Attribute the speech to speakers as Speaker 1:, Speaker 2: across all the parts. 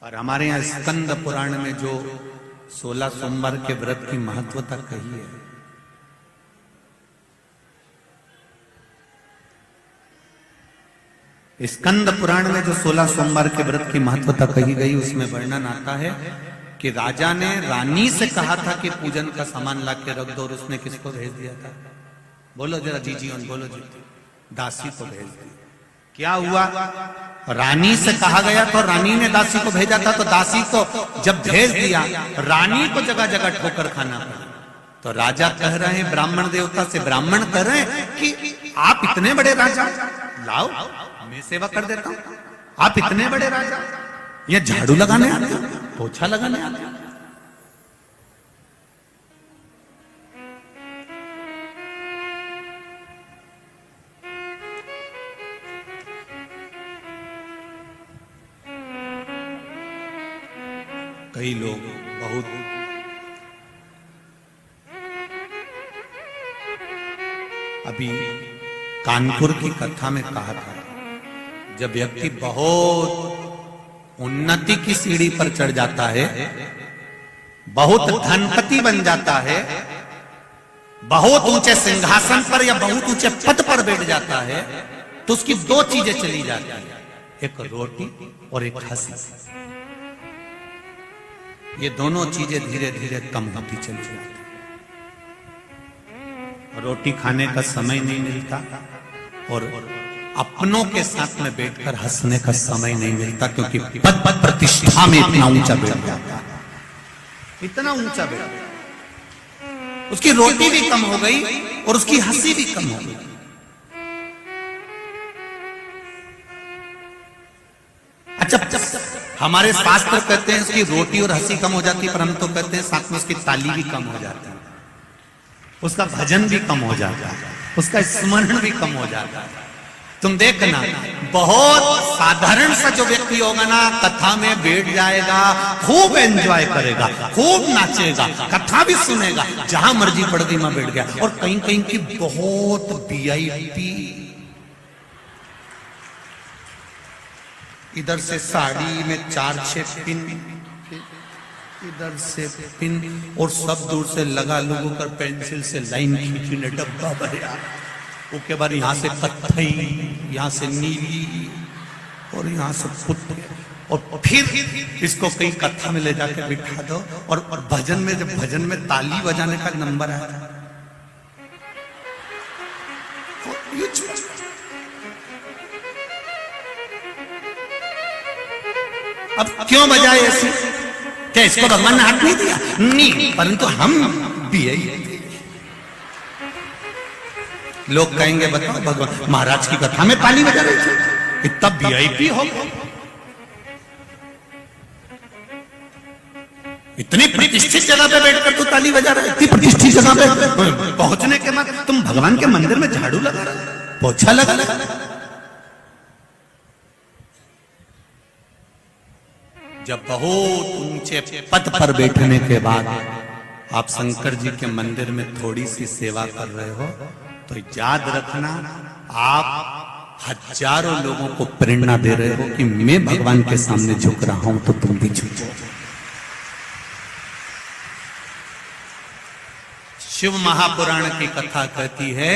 Speaker 1: और हमारे यहाँ स्कंद पुराण में जो 16 सोमवार के व्रत की महत्वता कही है, स्कंद पुराण में जो 16 सोमवार के व्रत की महत्वता कही गई, उसमें वर्णन आता है कि राजा ने रानी से कहा था कि पूजन का सामान ला के रख दो, और उसने किसको भेज दिया था? बोलो जरा जी जी बोलो जी, दासी को भेज दिया। क्या हुआ? रानी से कहा गया तो रानी ने दासी को भेजा था, तो दासी को जब भेज दिया, रानी को जगह जगह ठोकर खाना पड़ा। तो राजा कह रहे हैं ब्राह्मण देवता से, ब्राह्मण कह रहे हैं कि आप इतने बड़े राजा, लाओ मैं सेवा कर देता हूं। आप इतने बड़े राजा, ये झाड़ू लगाने आते हो, पोछा लगाने आते हो। कई लोग बहुत अभी कानपुर की कथा में कहा था, जब व्यक्ति बहुत उन्नति की सीढ़ी पर चढ़ जाता है, बहुत धनपति बन जाता है, बहुत ऊंचे सिंहासन पर या बहुत ऊंचे पद पर बैठ जाता है, तो उसकी दो चीजें चली जाती है, एक रोटी और एक हंसी। ये दोनों चीजें धीरे धीरे कम होती चली जाती। रोटी खाने का समय नहीं मिलता और अपनों के साथ में बैठकर हंसने का समय नहीं मिलता, क्योंकि पद पद प्रतिष्ठा में इतना ऊंचा बैठ जाता, इतना ऊंचा बैठ, उसकी रोटी भी कम हो गई और उसकी हंसी भी कम हो गई। अच्छा, हमारे शास्त्र कहते हैं उसकी रोटी और हंसी कम हो जाती है, पर हम तो कहते हैं साथ में उसकी ताली भी कम हो जाती है, उसका भजन भी कम हो जाता है, उसका स्मरण भी कम हो जाता है। तुम देखना, बहुत साधारण सा जो व्यक्ति होगा ना, कथा में बैठ जाएगा, खूब एंजॉय करेगा, खूब नाचेगा, कथा भी सुनेगा, जहां मर्जी पड़ती में बैठ गया। और कहीं कहीं की बहुत वीआईपी, इधर से साड़ी में 4-6 पिन, इधर से पिन, और सब दूर से लगा लोगों कर पेंसिल से लाइन खींची ने डब्बा भरा, उसके बाद यहाँ से कत्थई, यहाँ से नीली और यहाँ से पुट, और फिर इसको कहीं कथा में ले जाकर बिठा दो। और भजन में, जब भजन में ताली बजाने का नंबर आया, अब क्यों बजाए ऐसे? क्या इसको भगवान ने हाथ नहीं दिया? नहीं, परंतु हम भी यही। लोग कहेंगे बताओ, भगवान महाराज की कथा में ताली बजा रहे थे, इतना वीआईपी हो, इतनी प्रतिष्ठित जगह पे बैठकर तू ताली बजा रहा है, इतनी प्रतिष्ठित जगह पे पहुंचने के बाद तुम भगवान के मंदिर में झाड़ू लगा रहे हो, पोछा लगा रहे हो। जब बहुत ऊंचे पद पर बैठने के बाद आप शंकर जी के मंदिर में थोड़ी सी सेवा कर रहे हो, तो याद रखना, आप हजारों लोगों को प्रेरणा दे रहे हो कि मैं भगवान के सामने झुक रहा हूं, तो तुम भी झुको। शिव महापुराण की कथा कहती है,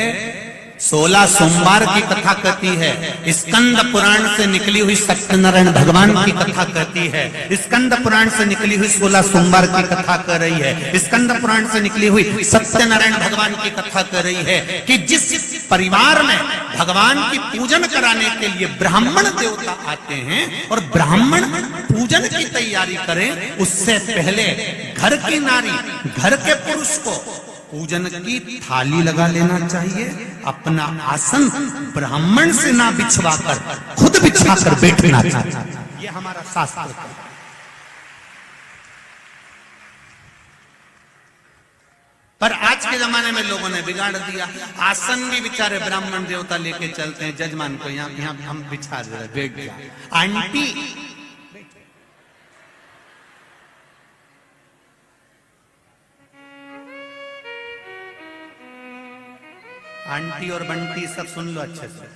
Speaker 1: 16 सोमवार की कथा कहती है, स्कंद पुराण से निकली हुई सत्यनारायण भगवान की कथा कहती है, स्कंद पुराण से निकली हुई 16 सोमवार की कथा कह रही है, स्कंद पुराण से निकली हुई सत्यनारायण भगवान की कथा कह रही है कि जिस परिवार में भगवान की पूजन कराने के लिए ब्राह्मण देवता आते हैं और ब्राह्मण पूजन की तैयारी करें, उससे पहले घर की नारी, घर के पुरुष को पूजन की थाली लगा लेना चाहिए, अपना आसन ब्राह्मण से ना बिछवाकर खुद बिछाकर बैठना चाहिए। ये हमारा शास्त्र है। पर आज के जमाने में लोगों ने बिगाड़ दिया, आसन भी बेचारे ब्राह्मण देवता लेके चलते हैं, जजमान को यहाँ हम बिछा दे रहे, बैठ गया। आंटी आंटी और बंटी सब सुन लो अच्छे से,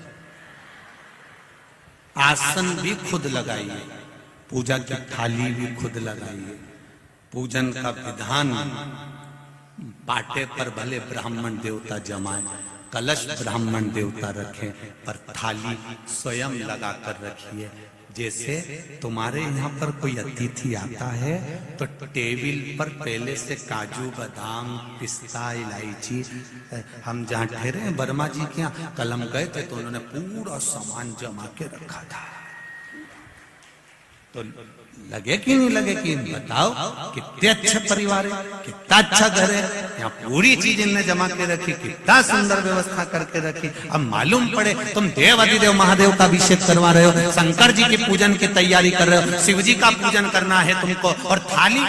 Speaker 1: आसन भी खुद लगाइए, पूजा की थाली भी खुद लगाइए। पूजन का विधान बाटे पर भले ब्राह्मण देवता जमाए, कलश ब्राह्मण देवता रखें, पर थाली स्वयं लगा कर रखिए। जैसे तुम्हारे यहाँ पर कोई अतिथि आता है तो टेबल पर पहले से काजू बादाम पिस्ता इलायची, हम जहाँ ठहरे हैं वर्मा जी के यहाँ, कल हम गए थे तो उन्होंने पूरा सामान जमा के रखा था। तो लगे कि नहीं लगे कि बताओ, कितने अच्छे परिवार है, कितना अच्छा घर है, यहाँ पूरी चीज इनने जमा के रखी, कितना सुंदर व्यवस्था करके रखी। अब मालूम पड़े तुम देव अधिदेव महादेव का अभिषेक करवा रहे हो, शंकर जी की पूजन की तैयारी कर रहे हो, शिव जी का पूजन करना है तुमको, और थाली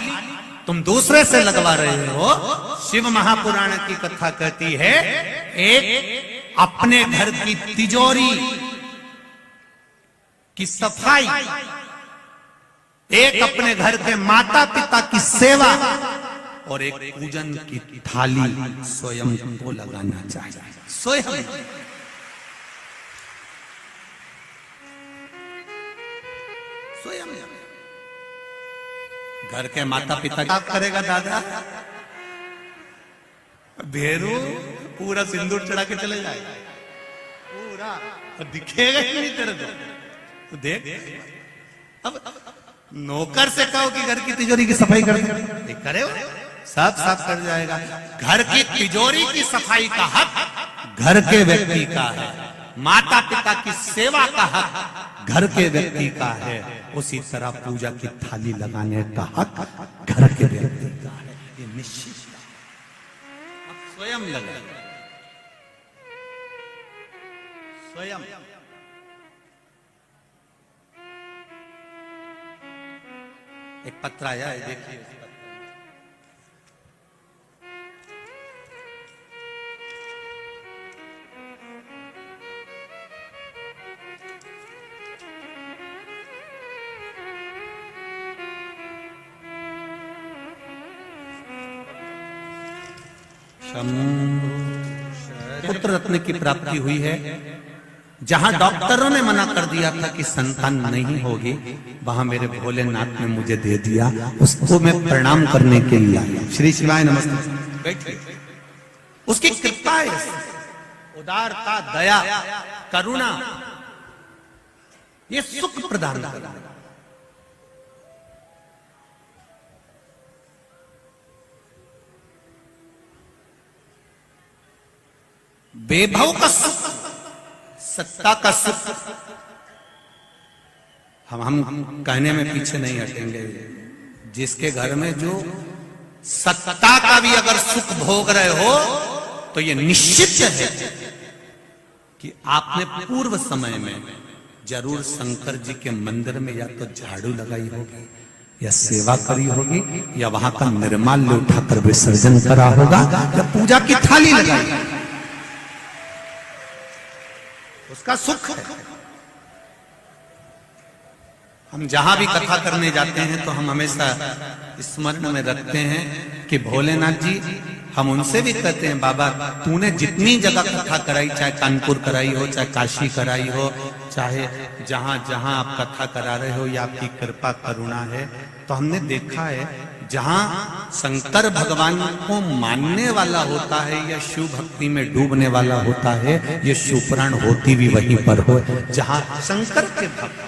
Speaker 1: तुम दूसरे से लगवा रहे हो। शिव महापुराण की कथा कहती है, एक अपने घर की तिजोरी की सफाई, एक अपने घर के माता पिता की सेवा, और एक पूजन की थाली स्वयं को लगाना चाहिए। स्वयं घर के माता पिता क्या करेगा दादा? भेरू पूरा सिंदूर चढ़ा के चले जाएगा, पूरा दिखेगा ही नहीं तेरे को। तो देख, अब नौकर से कहो कि घर की तिजोरी की सफाई कर दे, करे हो, सब साफ कर जाएगा। घर की तिजोरी की सफाई का हक घर के व्यक्ति का है, माता पिता की सेवा का हक घर के व्यक्ति का है, उसी तरह पूजा की थाली लगाने का हक घर के व्यक्ति का है। ये निश्चित स्वयं लगे, स्वयं। एक पत्र आया है, देखिए। पुत्र रत्न की प्राप्ति हुई है। जहां डॉक्टरों ने मना कर दिया था कि संतान नहीं होगी, वहां मेरे भोलेनाथ ने मुझे दे दिया, उसको मैं प्रणाम करने के लिए आया। श्री शिवाय नमस्ते। बैठिए। उसकी कृपा है, उदारता, दया, करुणा, ये सुख प्रदान करता है। बेभव का सुख, सत्ता का सुख, हम कहने में पीछे नहीं हटेंगे। जिसके घर में जो सत्ता का भी अगर सुख भोग रहे हो, तो ये निश्चित है कि आपने पूर्व समय में जरूर शंकर जी के मंदिर में या तो झाड़ू लगाई होगी, या सेवा करी होगी, या वहां का निर्माल्य उठाकर विसर्जन करा होगा, या पूजा की थाली लगाई, उसका सुख है। हम जहां भी कथा करने जाते हैं तो हम हमेशा स्मरण में रखते हैं कि भोलेनाथ जी, हम उनसे भी कहते हैं, बाबा तूने जितनी जगह कथा कराई, चाहे कानपुर कराई हो, चाहे काशी कराई हो, चाहे जहां जहां आप कथा करा रहे हो, या आपकी कृपा करुणा है, तो हमने देखा है जहां शंकर भगवान को मानने वाला होता है या शिव भक्ति में डूबने वाला होता है, ये शिवपुराण होती भी वहीं पर हो जहां शंकर के भक्त।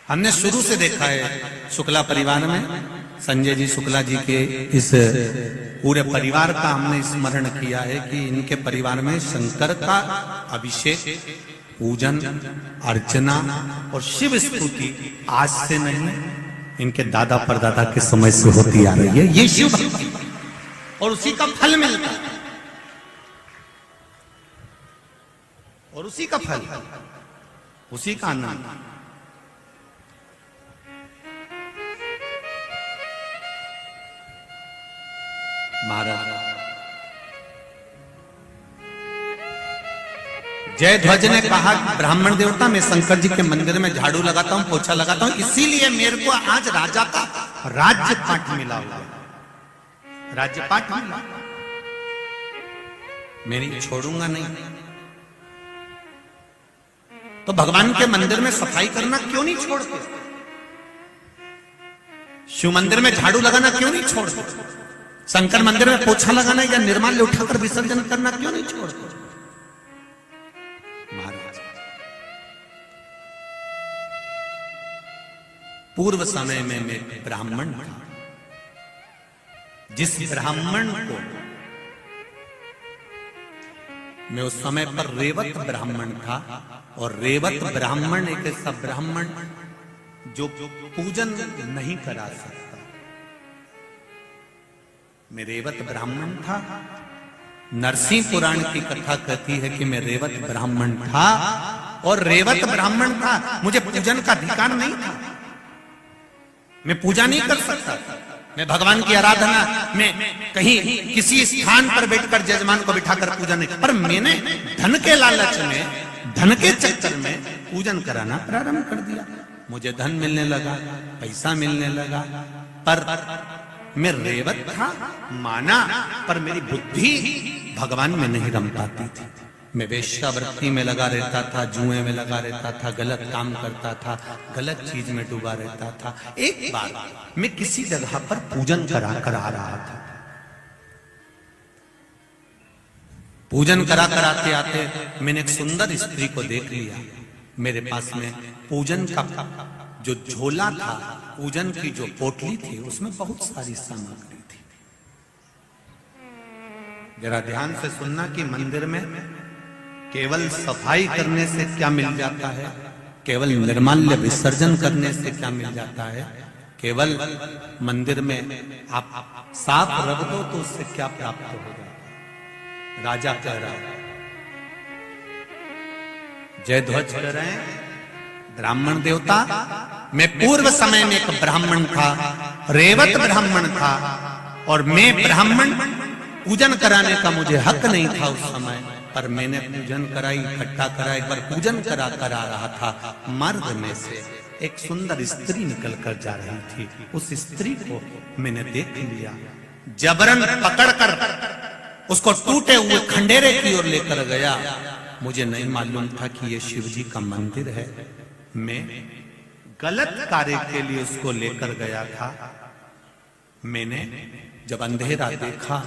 Speaker 1: हमने शुरू से देखा है शुक्ला परिवार में, संजय जी शुक्ला जी के इस पूरे परिवार का हमने स्मरण किया है कि इनके परिवार में शंकर का अभिषेक, पूजन, अर्चना और शिव स्तुति आज से नहीं, इनके दादा परदादा के समय से होती आ रही है। ये शिव भक्ति और उसी का फल मिलता है, और उसी का फल, उसी का आनंद। महाराज जयध्वज ने कहा, ब्राह्मण देवता मैं शंकर जी के मंदिर में झाड़ू लगाता हूं, पोछा लगाता हूं, इसीलिए मेरे को आज राजा का राज्य पाठ मिला हुआ, राज्य पाठ मिला, मैं नहीं छोड़ूंगा नहीं। तो भगवान के मंदिर में सफाई करना क्यों नहीं छोड़ते? शिव मंदिर में झाड़ू लगाना क्यों नहीं छोड़ते? शंकर मंदिर में पोछा लगाना या निर्माल्य उठाकर विसर्जन करना क्यों नहीं छोड़ते? महाराज, पूर्व समय में मैं ब्राह्मण था। जिस ब्राह्मण को मैं उस समय पर रेवत ब्राह्मण था, और रेवत ब्राह्मण एक ऐसा ब्राह्मण जो पूजन नहीं करा सकता। मैं रेवत ब्राह्मण था। नरसिंह पुराण की कथा कहती है कि मैं रेवत ब्राह्मण था, और रेवत ब्राह्मण था, मुझे पूजन का अधिकार नहीं था। मैं पूजा नहीं कर सकता। मैं भगवान की आराधना में कहीं किसी स्थान पर बैठकर जजमान को बिठाकर पूजा नहीं, पर मैंने धन के लालच में, धन के चक्कर में पूजन कराना प्रारंभ कर दिया। मुझे धन मिलने लगा, पैसा मिलने लगा, पर मैं रेवत था माना, पर मेरी बुद्धि भगवान में नहीं रम पाती थी। मैं वेश्यावृत्ति में लगा रहता था, जुए में लगा रहता था, गलत काम करता था, गलत चीज में डूबा रहता था। एक बार मैं किसी जगह पर पूजन करा कर आ रहा था। पूजन करा कर आते आते मैंने एक सुंदर स्त्री को देख लिया। मेरे पास में पूजन का जो झोला था, पूजन की जो पोटली थी, उसमें बहुत सारी सामग्री थी। जरा ध्यान से सुनना कि मंदिर में केवल सफाई करने से क्या मिल जाता है, केवल निर्माल्य विसर्जन करने से क्या मिल जाता है, केवल मंदिर में आप साफ रख दो तो उससे क्या प्राप्त हो जाता है। राजा कह रहा है, जयध्वज कह रहे हैं, ब्राह्मण देवता, मैं पूर्व समय में एक ब्राह्मण था, रेवत ब्राह्मण था, और मैं ब्राह्मण पूजन कराने का मुझे हक नहीं था उस समय, पर मैंने पूजन कराई, इकट्ठा करा। एक बार पूजन करा कर आ रहा था, मर्द में से एक सुंदर स्त्री निकल कर जा रही थी। उस स्त्री को मैंने देख लिया, जबरन पकड़कर उसको टूटे हुए खंडेरे की ओर लेकर गया। मुझे नहीं मालूम था कि ये शिव जी का मंदिर है। मैं गलत कार्य के लिए उसको लेकर गया था। मैंने जब अंधेरा देखा,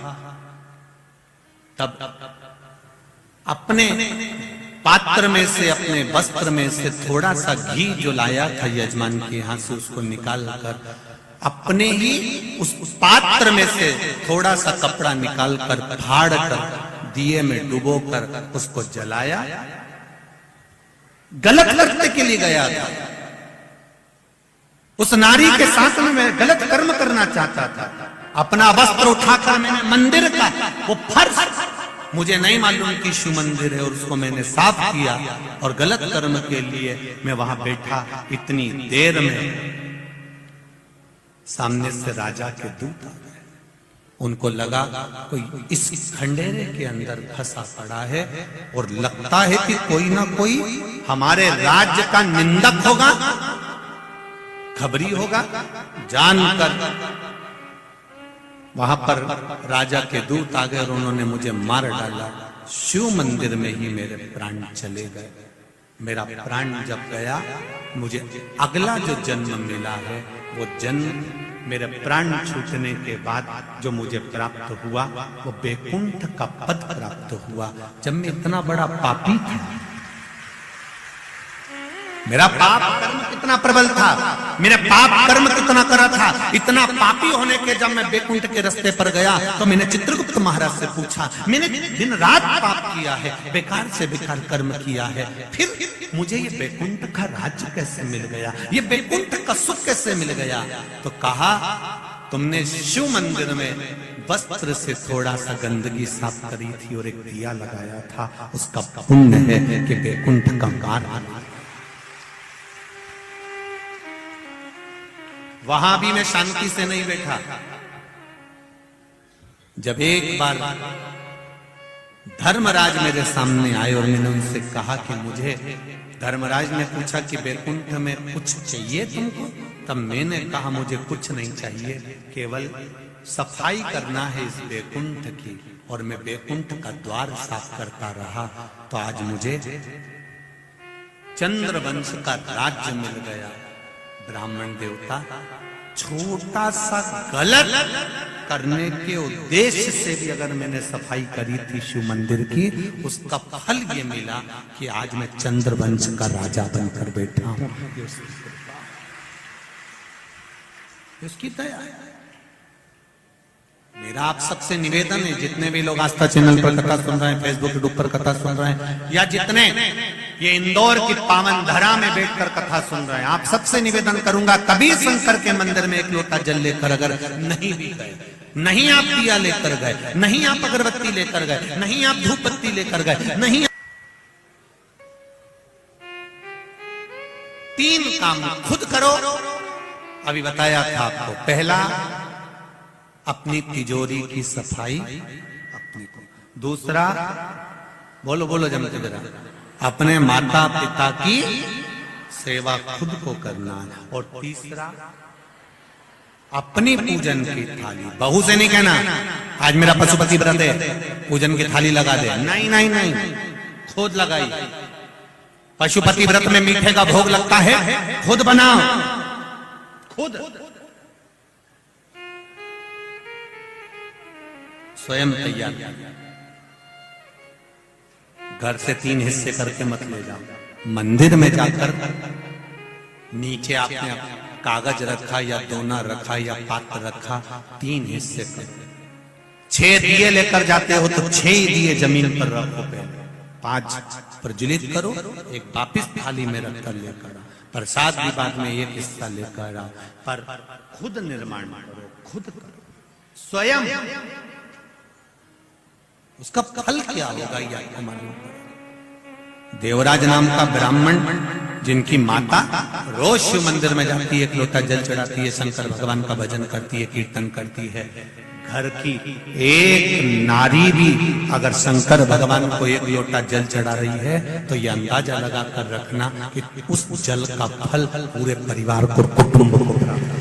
Speaker 1: तब अपने पात्र में से, अपने वस्त्र में से थोड़ा सा घी जो लाया था यजमान के यहां से, उसको निकाल कर अपने ही उस पात्र में से थोड़ा सा कपड़ा निकाल कर फाड़ कर दिए में डुबो कर उसको जलाया। गलत करने के लिए गया था। उस नारी के साथ में मैं गलत कर्म करना चाहता था। अपना वस्त्र उठाकर मैंने मंदिर का वो फर्श, मुझे नहीं मालूम कि शिव मंदिर है, और उसको मैंने साफ किया, और गलत कर्म के लिए मैं वहां बैठा। इतनी देर में सामने से राजा के दूत आ गए। उनको लगा कोई इस खंडेरे के अंदर फंसा पड़ा है, और लगता है कि कोई ना कोई हमारे राज्य का निंदक होगा, खबरी होगा। जानकर वहां पर राजा के दूत आ गए और उन्होंने मुझे मार डाला। शिव मंदिर में ही मेरे प्राण चले गए। मेरा प्राण जब गया, मुझे अगला जो जन्म मिला है, वो जन्म मेरे प्राण छूटने के बाद जो मुझे प्राप्त हुआ, वो बैकुंठ का पद प्राप्त हुआ। जब मैं इतना बड़ा पापी था, मेरा पाप कर्म कितना प्रबल था, मेरे पाप कर्म कितना करा था, इतना पापी होने के जब मैं बैकुंठ के रास्ते पर गया, तो मैंने चित्रगुप्त महाराज से पूछा, मैंने दिन रात पाप किया है, बेकार से बेकार कर्म किया है, फिर मुझे ये बैकुंठ का राज्य कैसे मिल गया, ये बैकुंठ का सुख कैसे मिल गया? तो कहा, तुमने शिव मंदिर में वस्त्र से थोड़ा सा गंदगी साफ करी थी और एक दिया लगाया था, उसका पुण्य है कि बैकुंठ का मार्ग। वहां भी मैं शांति से नहीं बैठा। जब एक बार धर्मराज मेरे सामने आए और मैंने उनसे कहा कि मुझे, धर्मराज ने पूछा कि बैकुंठ में कुछ चाहिए तुमको? तब मैंने कहा मुझे कुछ नहीं चाहिए, केवल सफाई करना है इस बैकुंठ की। और मैं बैकुंठ का द्वार साफ करता रहा, तो आज मुझे चंद्रवंश का राज्य मिल गया। ब्राह्मण देवता छोटा सा गलत करने के उद्देश्य से भी अगर मैंने सफाई करी थी शिव मंदिर की, उसका फल ये मिला कि आज मैं चंद्रवंश का राजा बनकर बैठा हूं। उसकी दया है। मेरा आप सबसे निवेदन है, जितने भी लोग आस्था चैनल पर कथा सुन रहे हैं, फेसबुक यूट्यूब पर कथा सुन रहे हैं, या जितने ये इंदौर की पावन धरा में बैठकर कथा सुन रहे हैं, आप सबसे निवेदन करूंगा, कभी शंकर के मंदिर में एक लोटा जल लेकर अगर नहीं भी गए, नहीं आप दिया लेकर गए, नहीं आप अगरबत्ती लेकर गए, नहीं आप धूप बत्ती लेकर गए, नहीं, 3 काम खुद करो। अभी बताया था आपको, पहला अपनी तिजोरी की सफाई अपनी को, दूसरा बोलो बोलो जमते जरा, अपने माता पिता की सेवा खुद को करना, और तीसरा अपनी पूजन की थाली, बहू से नहीं कहना आज मेरा पशुपति व्रत है पूजन की थाली लगा दे, नहीं नहीं नहीं, खुद लगाई। पशुपति व्रत में मीठे का भोग लगता है, खुद बनाओ, खुद स्वयं तैयार। घर से 3 हिस्से करके मत ले जाओ। मंदिर में जाकर नीचे आपने कागज रखा या दोना रखा या पात्र रखा, 3 हिस्से करो। 6 दिए लेकर जाते हो तो 6 दिए जमीन पर रखो, पहले 5 प्रज्वलित करो, एक वापिस थाली में रखकर लेकर आओ, प्रसाद भी बाद में एक हिस्सा लेकर आओ, पर खुद निर्माण करो, खुद करो स्वयं। उसका फल क्या होगा ये आपको मालूम है। देवराज नाम का ब्राह्मण जिनकी माता रोज शिव मंदिर में जाती है, एक लोटा जल चढ़ाती है, शंकर भगवान का भजन करती है, कीर्तन करती है, घर की एक नारी भी अगर शंकर भगवान को एक लोटा जल चढ़ा रही है तो यह अंदाजा लगाकर रखना कि उस जल का फल पूरे परिवार को, कुटुंब को प्राप्त।